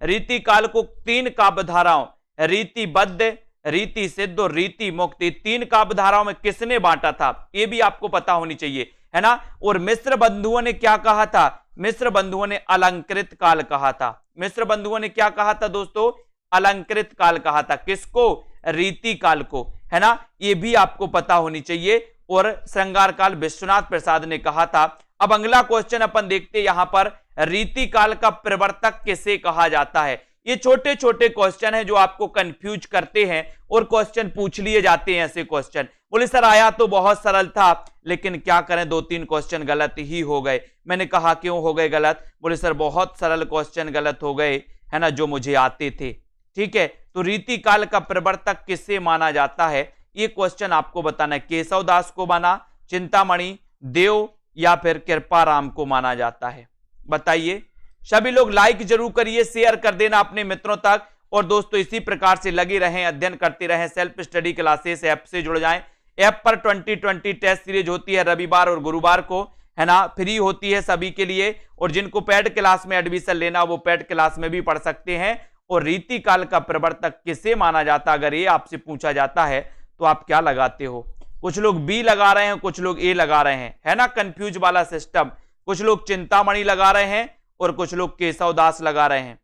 रीति काल को 3 काव्य धाराओं, रीति बद्ध, रीति सिद्ध और रीति मुक्ति, 3 काव्य धाराओं में किसने बांटा था? ये भी आपको पता होनी चाहिए, है ना। और मिश्र बंधुओं ने क्या कहा था? मिश्र बंधुओं ने अलंकृत काल कहा था। मिश्र बंधुओं ने क्या कहा था दोस्तों? अलंकृत काल कहा था। किसको? रीति काल को, है ना। ये भी आपको पता होनी चाहिए। और श्रृंगार काल विश्वनाथ प्रसाद ने कहा था। अब अगला क्वेश्चन अपन देखते हैं, यहां पर रीति काल का प्रवर्तक किसे कहा जाता है? ये छोटे छोटे क्वेश्चन हैं जो आपको कंफ्यूज करते हैं और क्वेश्चन पूछ लिए जाते हैं ऐसे क्वेश्चन। बोले सर आया तो बहुत सरल था, लेकिन क्या करें 2-3 क्वेश्चन गलत ही हो गए। मैंने कहा क्यों हो गए गलत? बोले सर बहुत सरल क्वेश्चन गलत हो गए, है ना, जो मुझे आते थे। ठीक है, तो रीति काल का प्रवर्तक किससे माना जाता है? ये क्वेश्चन आपको बताना है। केशव दास को माना, चिंतामणि, देव या फिर कृपाराम को माना जाता है? बताइए। सभी लोग लाइक जरूर करिए, शेयर कर देना अपने मित्रों तक। और दोस्तों इसी प्रकार से लगे रहें, अध्ययन करते रहें, सेल्फ स्टडी क्लासेस ऐप से जुड़ जाएं। ऐप पर 2020 टेस्ट सीरीज होती है रविवार और गुरुवार को, है ना, फ्री होती है सभी के लिए। और जिनको पेड क्लास में एडमिशन लेना वो पेड क्लास में भी पढ़ सकते हैं। और रीति काल का प्रवर्तक किसे माना जाता, अगर ये आपसे पूछा जाता है तो आप क्या लगाते हो? कुछ लोग बी लगा रहे हैं, कुछ लोग ए लगा रहे हैं, है ना, कंफ्यूज वाला सिस्टम। कुछ लोग चिंतामणि लगा रहे हैं और कुछ लोग केशव दास लगा रहे हैं,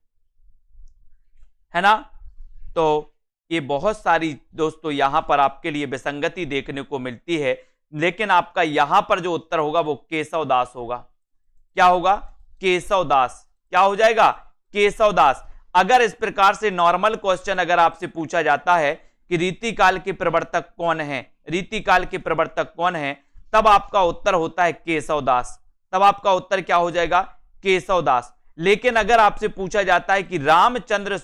है ना। तो ये बहुत सारी दोस्तों यहां पर आपके लिए विसंगति देखने को मिलती है, लेकिन आपका यहां पर जो उत्तर होगा वो केशव दास होगा। क्या होगा? केशव दास। क्या हो जाएगा? केशव दास। अगर इस प्रकार से नॉर्मल क्वेश्चन अगर आपसे पूछा जाता है कि रीति काल के प्रवर्तक कौन है, रीति काल के प्रवर्तक कौन है, तब आपका उत्तर होता है केशव दास। तब आपका उत्तर क्या हो जाएगा? केशव दास। लेकिन अगर आपसे पूछा जाता है कि रामचंद्र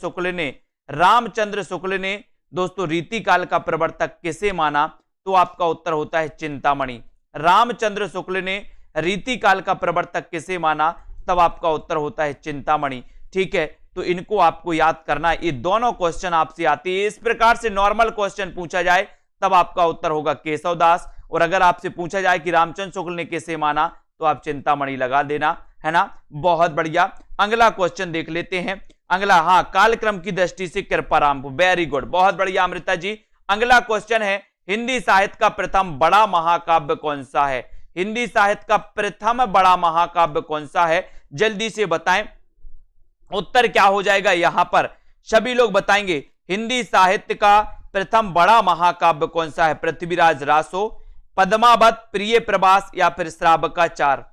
शुक्ल ने दोस्तों रीति काल का प्रवर्तक किसे माना, तो आपका उत्तर होता है चिंतामणि। रामचंद्र शुक्ल ने रीति काल का प्रवर्तक किसे माना, तब आपका उत्तर होता है चिंतामणि। ठीक है, तो इनको आपको याद करना है। ये दोनों क्वेश्चन आपसे आते हैं। इस प्रकार से नॉर्मल क्वेश्चन पूछा जाए तब आपका उत्तर होगा केशव दास। और अगर आपसे पूछा जाए कि रामचंद्र शुक्ल ने किसे माना, तो आप चिंतामणि लगा देना, है ना। बहुत बढ़िया। अगला क्वेश्चन देख लेते हैं। अगला, हाँ, कालक्रम की दृष्टि से कृपाराम। वेरी गुड, बहुत बढ़िया अमृता जी। अगला क्वेश्चन है, हिंदी साहित्य का प्रथम बड़ा महाकाव्य कौन सा है? हिंदी साहित्य का प्रथम बड़ा महाकाव्य कौन सा है? जल्दी से बताएं। उत्तर क्या हो जाएगा यहां पर? सभी लोग बताएंगे हिंदी साहित्य का प्रथम बड़ा महाकाव्य कौन सा है? पृथ्वीराज रासो, पद्मावत, प्रिय प्रवास या फिर श्रावकाचार?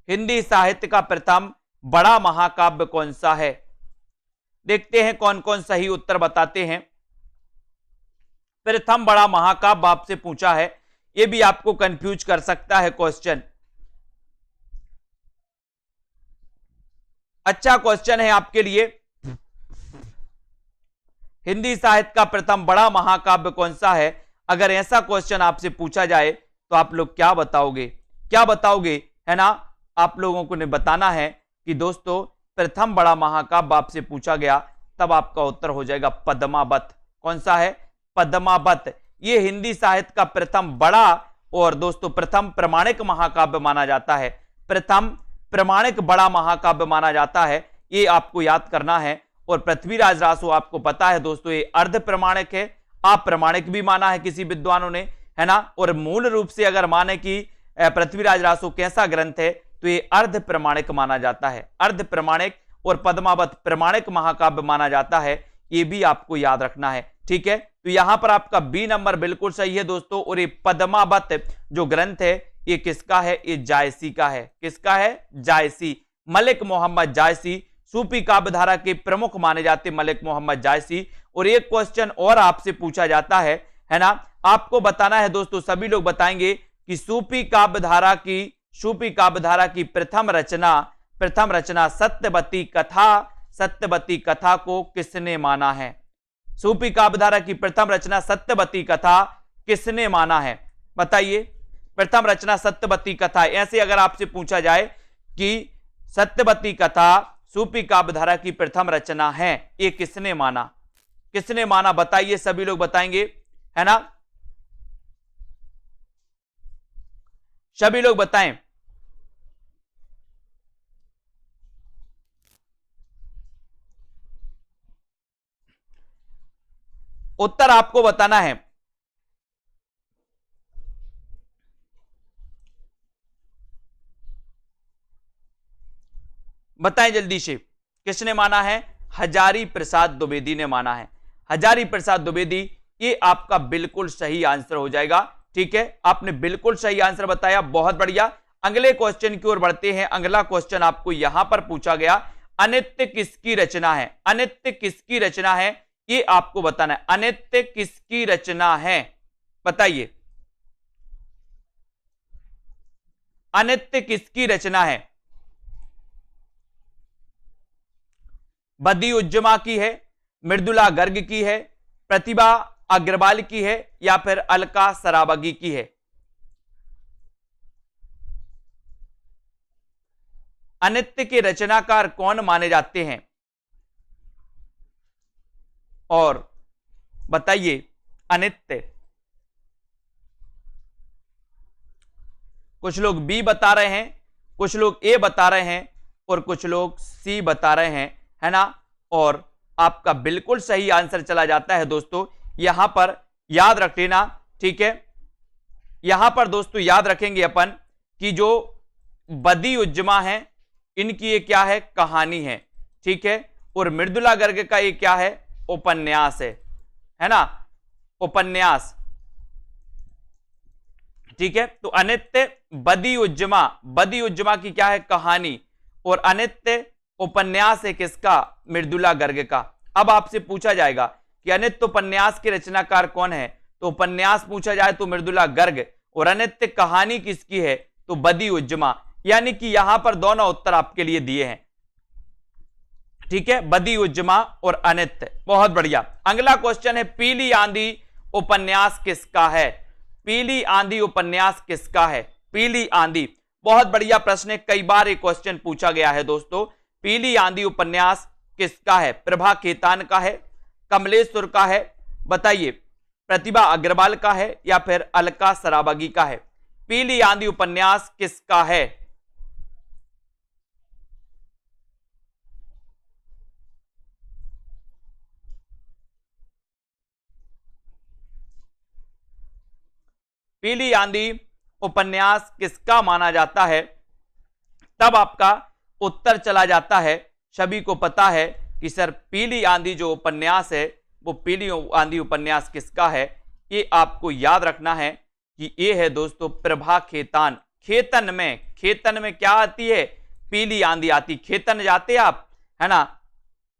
हिंदी साहित्य का प्रथम बड़ा महाकाव्य कौन सा है? देखते हैं कौन कौन सही उत्तर बताते हैं। प्रथम बड़ा महाकाव्य आपसे पूछा है, यह भी आपको कंफ्यूज कर सकता है क्वेश्चन। अच्छा क्वेश्चन है आपके लिए। हिंदी साहित्य का प्रथम बड़ा महाकाव्य कौन सा है? अगर ऐसा क्वेश्चन आपसे पूछा जाए तो आप लोग क्या बताओगे? क्या बताओगे, है ना? आप लोगों को ने बताना है कि दोस्तों प्रथम बड़ा महाकाव्य आपसे पूछा गया, तब आपका उत्तर हो जाएगा पद्मावत। कौन सा है? पद्मावत। यह हिंदी साहित्य का प्रथम बड़ा और दोस्तों प्रथम प्रमाणिक महाकाव्य माना जाता है। प्रथम प्रमाणिक बड़ा महाकाव्य माना जाता है, ये आपको याद करना है। और पृथ्वीराज रासो आपको पता है दोस्तों, ये अर्ध प्रमाणिक है, अप्रमाणिक भी माना है किसी विद्वानों ने, है ना? और मूल रूप से अगर माने कि पृथ्वीराज रासो कैसा ग्रंथ है, तो ये अर्ध प्रमाणिक माना जाता है। अर्ध प्रमाणिक और पद्मावत प्रमाणिक महाकाव्य माना जाता है, ये भी आपको याद रखना है। ठीक है, तो यहां पर आपका बी नंबर बिल्कुल सही है दोस्तों। और ये पद्मावत जो ग्रंथ है, ये किसका है? ये जायसी का है। किसका है? जायसी, मलिक मोहम्मद जायसी। सूफी काव्यधारा के प्रमुख माने जाते मलिक मोहम्मद जायसी। और एक क्वेश्चन और आपसे पूछा जाता है ना? आपको बताना है दोस्तों, सभी लोग बताएंगे कि सूफी काव्यधारा की प्रथम रचना सत्यवती कथा को किसने माना है? सूफी काव्यधारा की प्रथम रचना सत्यवती कथा किसने माना है? बताइए। प्रथम रचना सत्यवती कथा, ऐसे अगर आपसे पूछा जाए कि सत्यवती कथा सूफी काव्यधारा की प्रथम रचना है, ये किसने माना? किसने माना? बताइए, सभी लोग बताएंगे, है ना? सभी लोग बताएं। उत्तर आपको बताना है। बताएं जल्दी से, किसने माना है? हजारी प्रसाद द्विवेदी ने माना है। हजारी प्रसाद द्विवेदी, ये आपका बिल्कुल सही आंसर हो जाएगा। ठीक है, आपने बिल्कुल सही आंसर बताया, बहुत बढ़िया। अगले क्वेश्चन की ओर बढ़ते हैं। अगला क्वेश्चन आपको यहां पर पूछा गया, अनित्य किसकी रचना है? अनित्य किसकी रचना है, ये आपको बताना है। अनित्य किसकी रचना है? बताइए, अनित्य किसकी रचना है? बदियुज्जमा की है, मृदुला गर्ग की है, प्रतिभा अग्रवाल की है या फिर अलका सराबगी की है? अनित्य के रचनाकार कौन माने जाते हैं? और बताइए, अनित्य, कुछ लोग बी बता रहे हैं, कुछ लोग ए बता रहे हैं और कुछ लोग सी बता रहे हैं, है ना? और आपका बिल्कुल सही आंसर चला जाता है दोस्तों। यहां पर याद रख लेना, ठीक है? यहां पर दोस्तों याद रखेंगे अपन कि जो बदियुज्जमा है, इनकी ये क्या है? कहानी है। ठीक है, और मृदुला गर्ग का ये क्या है? उपन्यास है ना? उपन्यास। ठीक है, तो अनित्य बदियुज्जमा की क्या है? कहानी। और अनित्य उपन्यास है किसका? मृदुला गर्ग का। अब आपसे पूछा जाएगा कि अनित्य उपन्यास के रचनाकार कौन है, तो उपन्यास पूछा जाए तो मृदुला गर्ग, और अनित्य कहानी किसकी है? तो बदियुज्जमा। यानी कि यहां पर दोनों उत्तर आपके लिए दिए हैं। ठीक है, बदियुज्जमा और अनित्य। बहुत बढ़िया। अगला क्वेश्चन है, पीली आंधी उपन्यास किसका है? पीली आंधी उपन्यास किसका है? पीली आंधी, बहुत बढ़िया प्रश्न है, कई बार एक क्वेश्चन पूछा गया है दोस्तों। पीली आंधी उपन्यास किसका है? प्रभा खेतान का है, कमलेश्वर का है, बताइए, प्रतिभा अग्रवाल का है या फिर अलका सराबगी का है? पीली आंधी उपन्यास किसका है? पीली आंधी उपन्यास किसका माना जाता है? तब आपका उत्तर चला जाता है। सभी को पता है कि सर पीली आंधी जो उपन्यास है, वो पीली आंधी उपन्यास किसका है, ये आपको याद रखना है कि ये है दोस्तों प्रभा खेतान। खेतन में क्या आती है, पीली आंधी आती। खेतन जाते आप, है ना,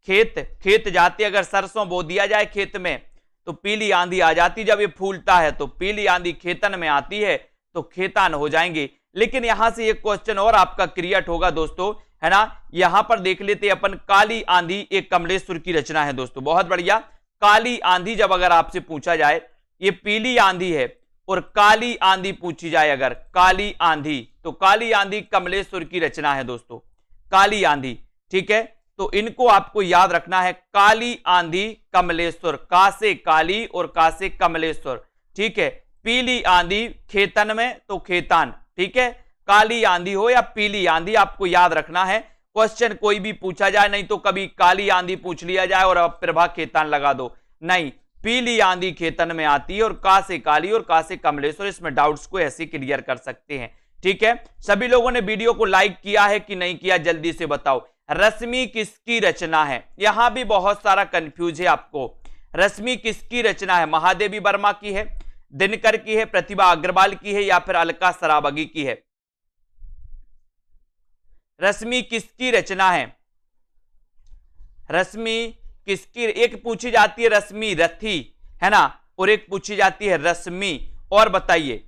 खेत जाते, अगर सरसों बो दिया जाए खेत में तो पीली आंधी आ जाती, जब ये फूलता है तो पीली आंधी खेतन में आती है तो खेतान हो जाएंगे। लेकिन यहां से एक क्वेश्चन और आपका क्रिएट होगा दोस्तों, है ना, यहां पर देख लेते अपन, काली आंधी एक कमलेश्वर की रचना है दोस्तों, बहुत बढ़िया। काली आंधी जब अगर आपसे पूछा जाए, ये पीली आंधी है और काली आंधी पूछी जाए अगर, काली आंधी, तो काली आंधी कमलेश्वर की रचना है दोस्तों, काली आंधी, ठीक है। तो इनको आपको याद रखना है, काली आंधी कमलेश्वर, का से काली और का से कमलेश्वर, ठीक है। पीली आंधी खेतन में तो खेतान, ठीक है। काली आंधी हो या पीली आंधी आपको याद रखना है, क्वेश्चन कोई भी पूछा जाए, नहीं तो कभी काली आंधी पूछ लिया जाए और अब प्रभा खेतान लगा दो, नहीं, पीली आंधी खेतन में आती है और का से काली और का से कमलेश्वर। इसमें डाउट्स को ऐसे क्लियर कर सकते हैं, ठीक है। सभी लोगों ने वीडियो को लाइक किया है कि नहीं किया, जल्दी से बताओ। रश्मि किसकी रचना है, यहां भी बहुत सारा कंफ्यूज है आपको। रश्मि किसकी रचना है, महादेवी वर्मा की है, दिनकर की है, प्रतिभा अग्रवाल की है या फिर अलका सराबगी की है। रश्मि किसकी रचना है, रश्मि किसकी, एक पूछी जाती है रश्मि रथी, है ना, और एक पूछी जाती है रश्मि, और बताइए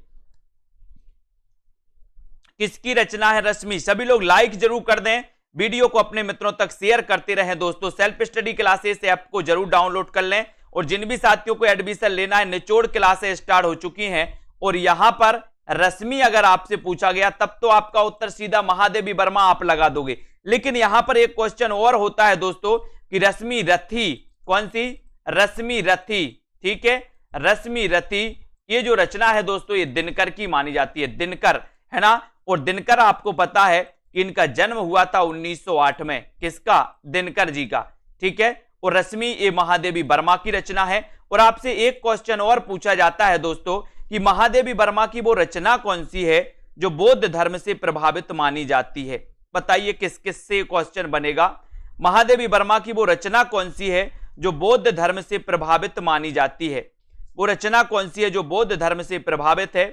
किसकी रचना है रश्मि। सभी लोग लाइक जरूर कर दें, वीडियो को अपने मित्रों तक शेयर करते रहें दोस्तों। सेल्फ स्टडी क्लासेस ऐप को जरूर डाउनलोड कर लें, और जिन भी साथियों को एडमिशन लेना है, निचोड़ क्लासेस स्टार्ट हो चुकी हैं, और यहां पर रश्मि अगर आपसे पूछा गया तब तो आपका उत्तर सीधा महादेवी वर्मा आप लगा दोगे। लेकिन यहां पर एक क्वेश्चन और होता है दोस्तों कि रश्मि रथी, कौन सी, रश्मि रथी, ठीक है, रश्मि रथी, ये जो रचना है दोस्तों ये दिनकर की मानी जाती है, दिनकर, है ना। और दिनकर आपको पता है कि इनका जन्म हुआ था 1908 में, किसका, दिनकर जी का, ठीक है। और रश्मि ये महादेवी वर्मा की रचना है। और आपसे एक क्वेश्चन और पूछा जाता है दोस्तों कि महादेवी वर्मा की वो रचना कौन सी है जो बौद्ध धर्म से प्रभावित मानी जाती है। बताइए किस किस से क्वेश्चन बनेगा, महादेवी वर्मा की वो रचना कौन सी है जो बौद्ध धर्म से प्रभावित मानी जाती है, वो रचना कौन सी है जो बौद्ध धर्म से प्रभावित है।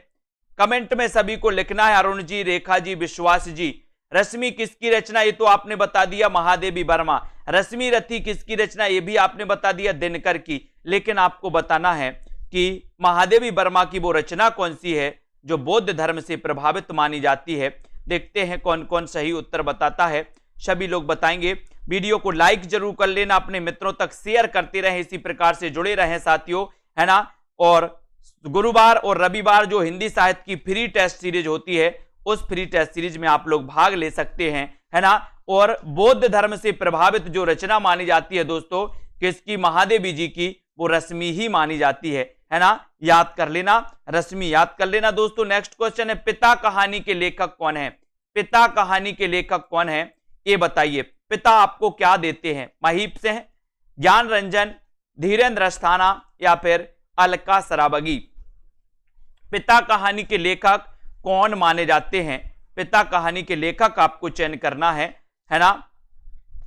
कमेंट में सभी को लिखना है। अरुण जी, रेखा जी, विश्वास जी, रश्मि किसकी रचना, ये तो आपने बता दिया महादेवी वर्मा। रश्मि रथी किसकी रचना, ये भी आपने बता दिया दिनकर की। लेकिन आपको बताना है कि महादेवी वर्मा की वो रचना कौन सी है जो बौद्ध धर्म से प्रभावित मानी जाती है। देखते हैं कौन कौन सही उत्तर बताता है, सभी लोग बताएंगे। वीडियो को लाइक जरूर कर लेना, अपने मित्रों तक शेयर करते रहें, इसी प्रकार से जुड़े रहें साथियों, है ना। और गुरुवार और रविवार जो हिंदी साहित्य की फ्री टेस्ट सीरीज होती है, उस फ्री टेस्ट सीरीज में आप लोग भाग ले सकते हैं, है ना। और बौद्ध धर्म से प्रभावित जो रचना मानी जाती है दोस्तों किसकी, महादेवी जी की, वो रश्मि ही मानी जाती है ना। याद कर लेना, रश्मि याद कर लेना दोस्तों। नेक्स्ट क्वेश्चन है, पिता कहानी के लेखक कौन है, पिता कहानी के लेखक कौन है, ये बताइए। पिता आपको क्या देते हैं, महीप से हैं, ज्ञान रंजन, धीरेन्द्र अस्थाना या फिर अलका सराबगी। पिता कहानी के लेखक कौन माने जाते हैं, पिता कहानी के लेखक आपको चयन करना है ना।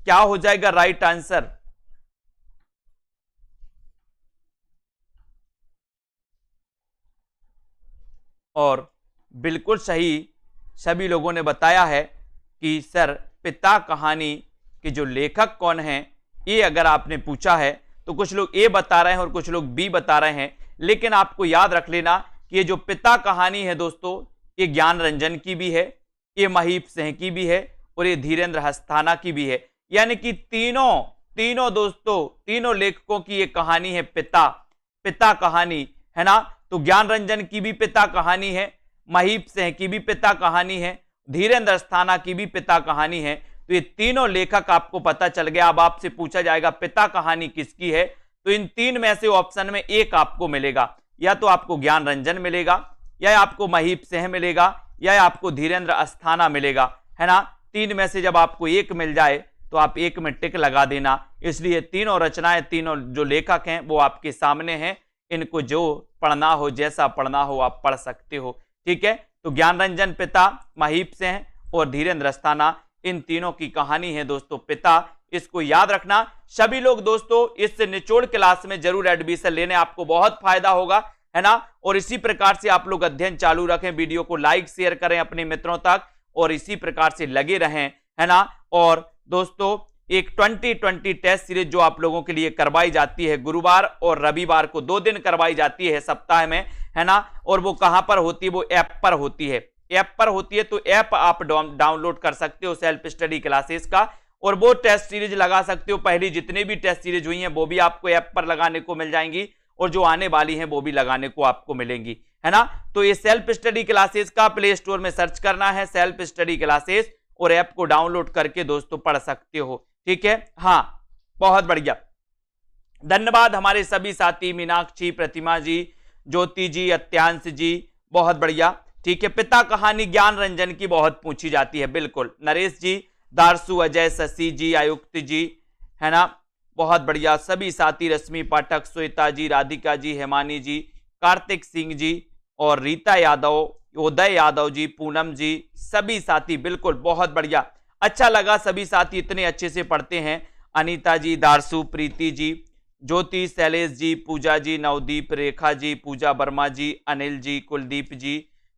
क्या हो जाएगा राइट आंसर, और बिल्कुल सही सभी लोगों ने बताया है कि सर पिता कहानी के जो लेखक कौन हैं, ये अगर आपने पूछा है तो कुछ लोग ए बता रहे हैं और कुछ लोग बी बता रहे हैं। लेकिन आपको याद रख लेना कि ये जो पिता कहानी है दोस्तों, ये ज्ञान रंजन की भी है, ये महीप सिंह की भी है और ये धीरेन्द्र अस्थाना की भी है। यानी कि तीनों दोस्तों, तीनों लेखकों की ये कहानी है पिता कहानी, है ना। तो ज्ञान रंजन की भी पिता कहानी है, महीप सिंह की भी पिता कहानी है, धीरेन्द्र अस्थाना की भी पिता कहानी है। तो ये तीनों लेखक आपको पता चल गया। अब आपसे पूछा जाएगा पिता कहानी किसकी है, तो इन तीन में से ऑप्शन में एक आपको मिलेगा, या तो आपको ज्ञान रंजन मिलेगा, या आपको महीप सिंह मिलेगा, या आपको धीरेन्द्र अस्थाना मिलेगा, है ना। तीन में से जब आपको एक मिल जाए तो आप एक में टिक लगा देना। इसलिए तीनों रचनाएं, तीनों जो लेखक हैं वो आपके सामने हैं, इनको जो पढ़ना हो, जैसा पढ़ना हो आप पढ़ सकते हो, ठीक है। तो ज्ञान रंजन पिता, महीप सिंह और धीरेन्द्र अस्थाना, इन तीनों की कहानी है दोस्तों पिता। इसको याद रखना। सभी लोग दोस्तों इस निचोड़ क्लास में जरूर एडमिशन लेने, आपको बहुत फायदा होगा, है ना। और इसी प्रकार से आप लोग अध्ययन चालू रखें, वीडियो को लाइक शेयर करें अपने मित्रों तक और इसी प्रकार से लगे रहें, है ना। और दोस्तों एक 2020 टेस्ट सीरीज जो आप लोगों के लिए करवाई जाती है, गुरुवार और रविवार को 2 दिन करवाई जाती है सप्ताह में, है ना। और वो कहां पर होती है? वो ऐप पर होती है, ऐप पर होती है। तो ऐप आप डाउनलोड कर सकते हो सेल्फ स्टडी क्लासेस का, और वो टेस्ट सीरीज लगा सकते हो। पहली जितनी भी टेस्ट सीरीज हुई हैं वो भी आपको ऐप पर लगाने को मिल जाएंगी, और जो आने वाली हैं वो भी लगाने को आपको मिलेंगी, है ना। तो ये सेल्फ स्टडी क्लासेस का प्ले स्टोर में सर्च करना है, सेल्फ स्टडी क्लासेस, और ऐप को डाउनलोड करके दोस्तों पढ़ सकते हो, ठीक है। हाँ, बहुत बढ़िया, धन्यवाद हमारे सभी साथी, मीनाक्षी, प्रतिमा जी, ज्योति जी, अत्यांश जी, बहुत बढ़िया, ठीक है। पिता कहानी ज्ञान रंजन की बहुत पूछी जाती है, बिल्कुल। नरेश जी, दारसू, अजय, शशि जी, आयुक्त जी, है ना, बहुत बढ़िया। सभी साथी, रश्मि पाठक, श्वेता जी, राधिका जी, हेमानी जी, कार्तिक सिंह जी और रीता यादव, उदय यादव जी, पूनम जी, सभी साथी बिल्कुल बहुत बढ़िया। अच्छा लगा, सभी साथी इतने अच्छे से पढ़ते हैं। अनीता जी, दारसू, प्रीति जी, ज्योति, शैलेश जी, पूजा जी, नवदीप, रेखा जी, पूजा वर्मा जी, अनिल जी, कुलदीप जी,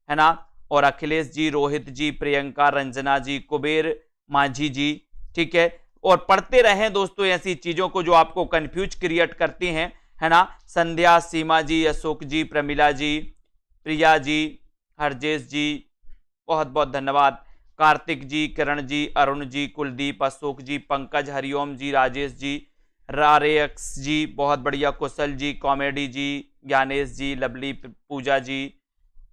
है ना, और अखिलेश जी, रोहित जी, प्रियंका, रंजना जी, कुबेर माझी जी, ठीक है। और पढ़ते रहें दोस्तों ऐसी चीजों को जो आपको कंफ्यूज क्रिएट करती हैं, है ना। संध्या, सीमा जी, अशोक जी, प्रमिला जी, प्रिया जी, हरजेश जी, बहुत बहुत धन्यवाद। कार्तिक जी, किरण जी, अरुण जी, कुलदीप, अशोक जी, पंकज, हरिओम जी, राजेश जी, रारेक्स जी, बहुत बढ़िया, कुशल जी, कॉमेडी जी, ज्ञानेश जी, लवली, पूजा जी,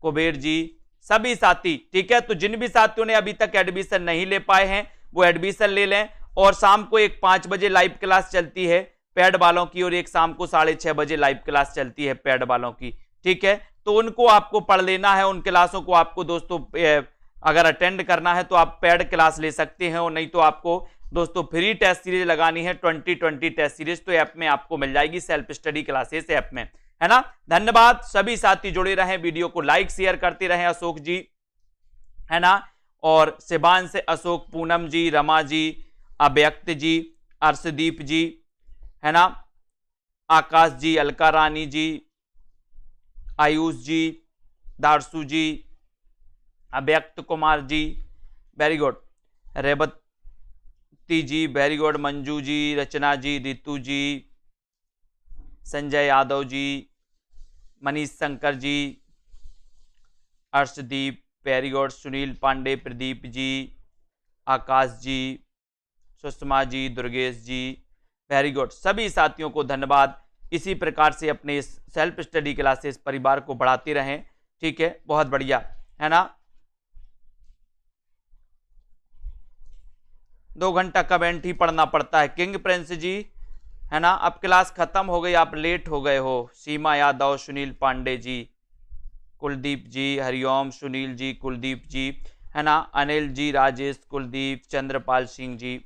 कुबेर जी, सभी साथी, ठीक है। तो जिन भी साथियों ने अभी तक एडमिशन नहीं ले पाए हैं वो एडमिशन ले लें। और शाम को एक 5 बजे लाइव क्लास चलती है पेड वालों की, और एक शाम को 6:30 बजे लाइव क्लास चलती है पेड वालों की, ठीक है। तो उनको आपको पढ़ लेना है, उन क्लासों को आपको दोस्तों अगर अटेंड करना है तो आप पेड क्लास ले सकते हैं, और नहीं तो आपको दोस्तों फ्री टेस्ट सीरीज लगानी है 2020 टेस्ट सीरीज, तो ऐप में आपको मिल जाएगी, सेल्फ स्टडी क्लासेस ऐप में, है ना। धन्यवाद, सभी साथी जुड़े रहें, वीडियो को लाइक शेयर करते रहें। अशोक जी, है ना, और शिवांश, अशोक, पूनम जी, रमा जी, अव्यक्त जी, अर्शदीप जी, है ना, आकाश जी, अलका रानी जी, आयुष जी, दारसू जी, अव्यक्त कुमार जी, वेरी गुड, रेवती जी, वेरी गुड, मंजू जी, रचना जी, रितु जी, संजय यादव जी, मनीष शंकर जी, अर्शदीप, वेरी गुड, सुनील पांडे, प्रदीप जी, आकाश जी, सुषमा जी, दुर्गेश जी, वेरी गुड, सभी साथियों को धन्यवाद। इसी प्रकार से अपने सेल्फ स्टडी क्लासेस परिवार को बढ़ाते रहें, ठीक है, बहुत बढ़िया, है ना। 2 घंटा कमेंट ही पढ़ना पड़ता है, किंग प्रिंस जी, है ना। अब क्लास खत्म हो गई, आप लेट हो गए हो। सीमा यादव, सुनील पांडे जी, कुलदीप जी, हरिओम, सुनील जी, कुलदीप जी, है ना, अनिल जी, राजेश, कुलदीप, चंद्रपाल सिंह जी,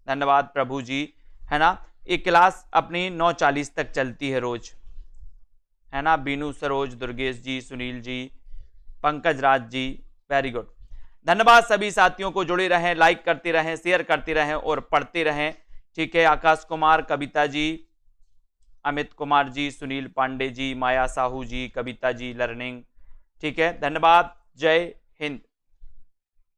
धन्यवाद, प्रभु जी, है ना। ये क्लास अपनी 9:40 तक चलती है रोज, है ना। बीनू, सरोज, दुर्गेश जी, सुनील जी, पंकज राज जी, वेरी गुड, धन्यवाद। सभी साथियों को जुड़े रहें, लाइक करते रहें, शेयर करते रहें और पढ़ते रहें, ठीक है। आकाश कुमार, कविता जी, अमित कुमार जी, सुनील पांडे जी, माया साहू जी, कविता जी, लर्निंग, ठीक है, धन्यवाद। जय हिंद।